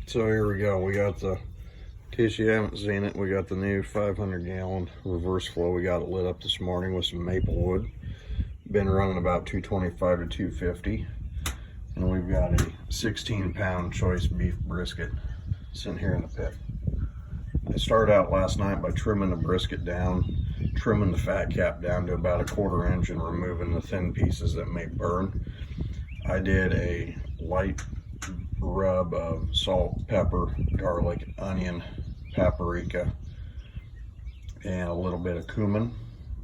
So here we go. We got the, in case you haven't seen it, we got the new 500-gallon reverse flow. We got it lit up this morning with some maple wood. Been running about 225 to 250. And we've got a 16-pound choice beef brisket sitting here in the pit. I started out last night by trimming the brisket down, trimming the fat cap down to about a 1/4 inch and removing the thin pieces that may burn. I did a light rub of salt, pepper, garlic, onion, paprika, and a little bit of cumin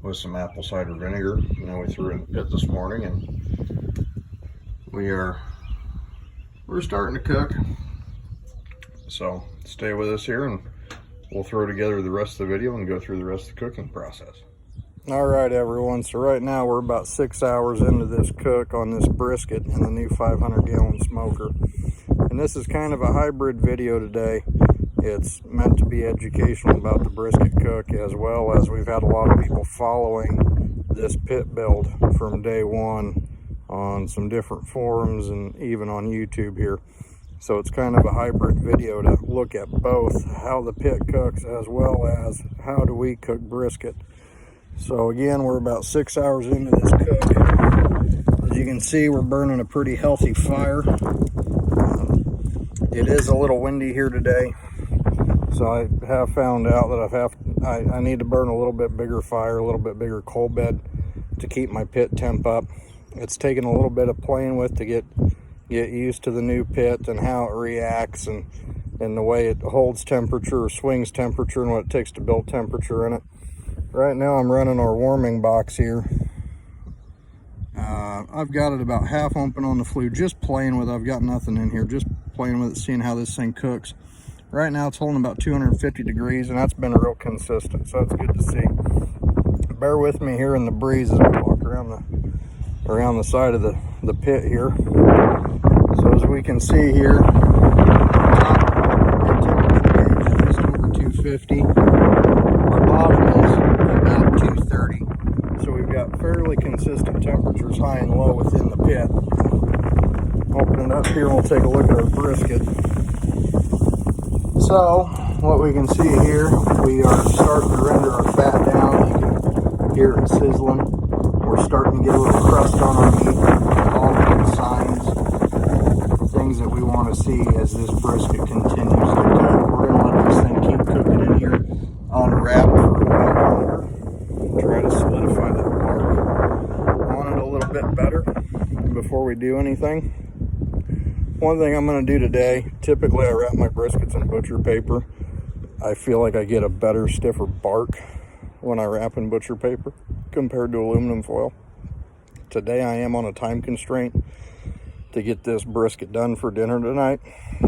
with some apple cider vinegar. And then we threw it in the pit this morning, and we're starting to cook. So stay with us here and we'll throw together the rest of the video and go through the rest of the cooking process. All right, everyone. So right now we're about 6 hours into this cook on this brisket in the new 500-gallon smoker. And this is kind of a hybrid video today. It's meant to be educational about the brisket cook, as well as we've had a lot of people following this pit build from day one on some different forums and even on YouTube here. So it's kind of a hybrid video to look at both how the pit cooks as well as how do we cook brisket. So again, we're about 6 hours into this cook. As you can see, we're burning a pretty healthy fire. It is a little windy here today, so I have found out that I need to burn a little bit bigger fire, a little bit bigger coal bed to keep my pit temp up. It's taken a little bit of playing with to get used to the new pit and how it reacts and the way it holds temperature or swings temperature and what it takes to build temperature in it. Right now I'm running our warming box here. I've got it about half open on the flue, just playing with it. I've got nothing in here, just playing with it, seeing how this thing cooks. Right now it's holding about 250 degrees, and that's been real consistent, so that's good to see. Bear with me here in the breeze as we walk around the side of the pit here. So as we can see here, top temperature gauge is just over 250. Our bottom is about 230. So we've got fairly consistent temperatures, high and low, within the pit. Open it up here and we'll take a look at our brisket. So what we can see here, we are starting to render our fat down. You can hear it sizzling. We're starting to get a little crust on our meat. All the good signs, things that we want to see as this brisket continues to cook. We're going to let this thing keep cooking in here on wrap for a while longer. Try to solidify that bark on it a little bit better before we do anything. One thing I'm going to do today, typically I wrap my briskets in butcher paper. I feel like I get a better, stiffer bark when I wrap in butcher paper compared to aluminum foil. Today I am on a time constraint to get this brisket done for dinner tonight,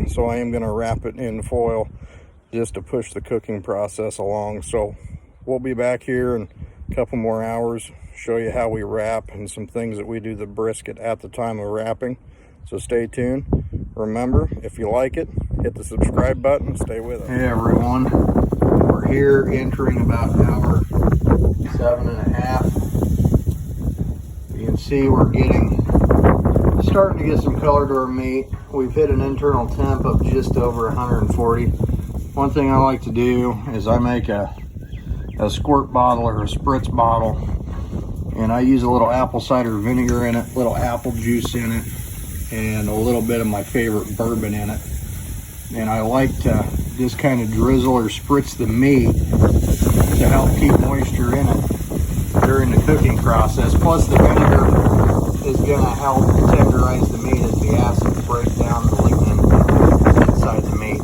so I am going to wrap it in foil just to push the cooking process along. So we'll be back here in a couple more hours, show you how we wrap and some things that we do the brisket at the time of wrapping. So stay tuned. Remember, if you like it, hit the subscribe button, stay with us. Hey everyone, we're here entering about hour 7.5. You can see we're starting to get some color to our meat. We've hit an internal temp of just over 140. One thing I like to do is I make a squirt bottle or a spritz bottle, and I use a little apple cider vinegar in it, a little apple juice in it, and a little bit of my favorite bourbon in it. And I like to just kind of drizzle or spritz the meat to help keep moisture in it during the cooking process. Plus the vinegar is going to help tenderize the meat as the acids break down the lignin inside the meat.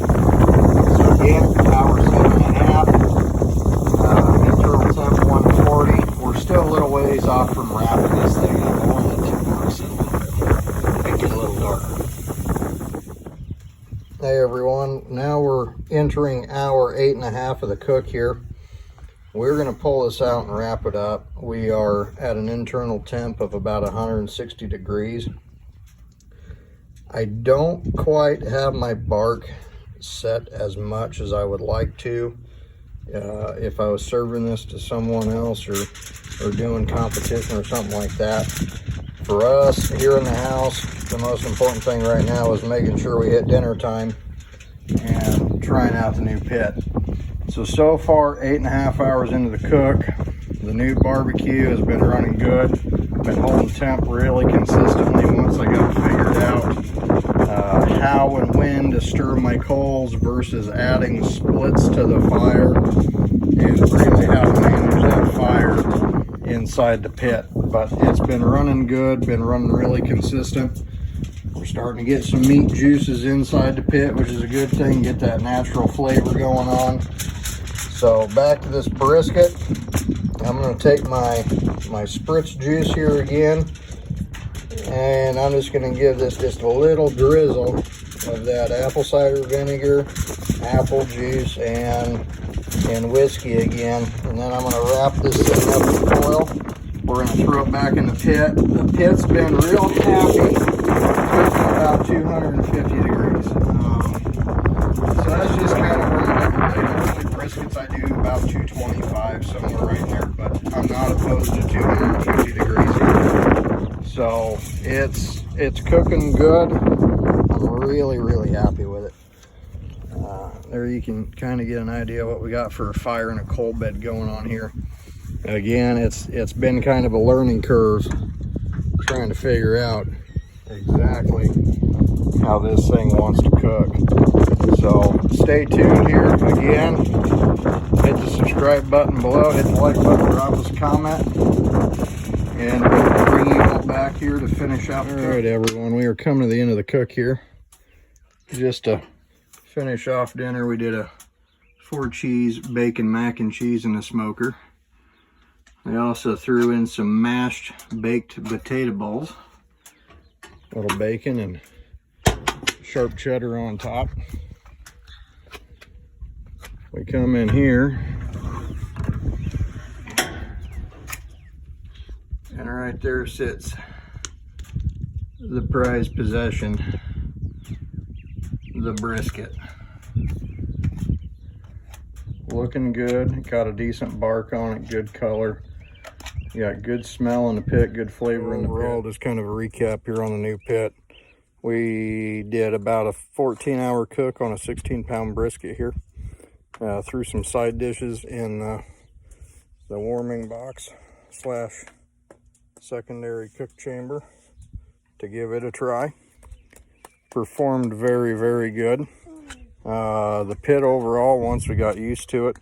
So again, hour 7.5, internal temp 140. We're still a little ways off from wrapping this thing up. I want to let that water sit a little bit more and get a little darker. Hey everyone, now we're entering hour 8.5 of the cook here. We're going to pull this out and wrap it up. We are at an internal temp of about 160 degrees. I don't quite have my bark set as much as I would like to. If I was serving this to someone else or doing competition or something like that. For us here in the house, the most important thing right now is making sure we hit dinner time and trying out the new pit. So far, 8.5 hours into the cook, the new barbecue has been running good. Been holding temp really consistently once I got figured out how and when to stir my coals versus adding splits to the fire, and really how to manage that fire inside the pit. But it's been running good, been running really consistent. We're starting to get some meat juices inside the pit, which is a good thing, get that natural flavor going on. So back to this brisket. I'm going to take my spritz juice here again, and I'm just going to give this just a little drizzle of that apple cider vinegar, apple juice, and whiskey again. And then I'm going to wrap this thing up with foil. We're going to throw it back in the pit. The pit's been real happy, cooking about 250 degrees. So that's just kind of where I'm briskets I do about 225, somewhere right there, but I'm not opposed to 250 degrees either. So it's cooking good. I'm really happy with it. There you can kind of get an idea what we got for a fire and a coal bed going on here. Again, it's been kind of a learning curve trying to figure out exactly how this thing wants to cook. So stay tuned here. Again, hit the subscribe button below, hit the like button, drop us a comment, and we'll bring you all back here to finish out. All right, everyone, we are coming to the end of the cook here. Just to finish off dinner, we did a 4-cheese bacon mac and cheese in the smoker. I also threw in some mashed baked potato balls, a little bacon and sharp cheddar on top. We come in here, and right there sits the prized possession, the brisket. Looking good, got a decent bark on it, good color. You got good smell in the pit, good flavor in the pit. Overall, just kind of a recap here on the new pit. We did about a 14-hour cook on a 16-pound brisket here. Threw some side dishes in the warming box / secondary cook chamber to give it a try. Performed very good. The pit overall, once we got used to it,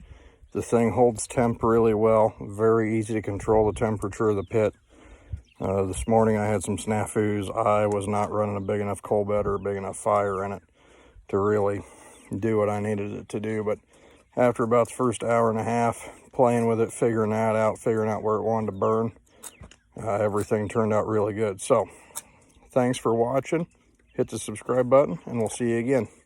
the thing holds temp really well. Very easy to control the temperature of the pit. This morning I had some snafus. I was not running a big enough coal bed or a big enough fire in it to really do what I needed it to do. But after about the first hour and a half playing with it, figuring out where it wanted to burn, everything turned out really good. So thanks for watching. Hit the subscribe button, and we'll see you again.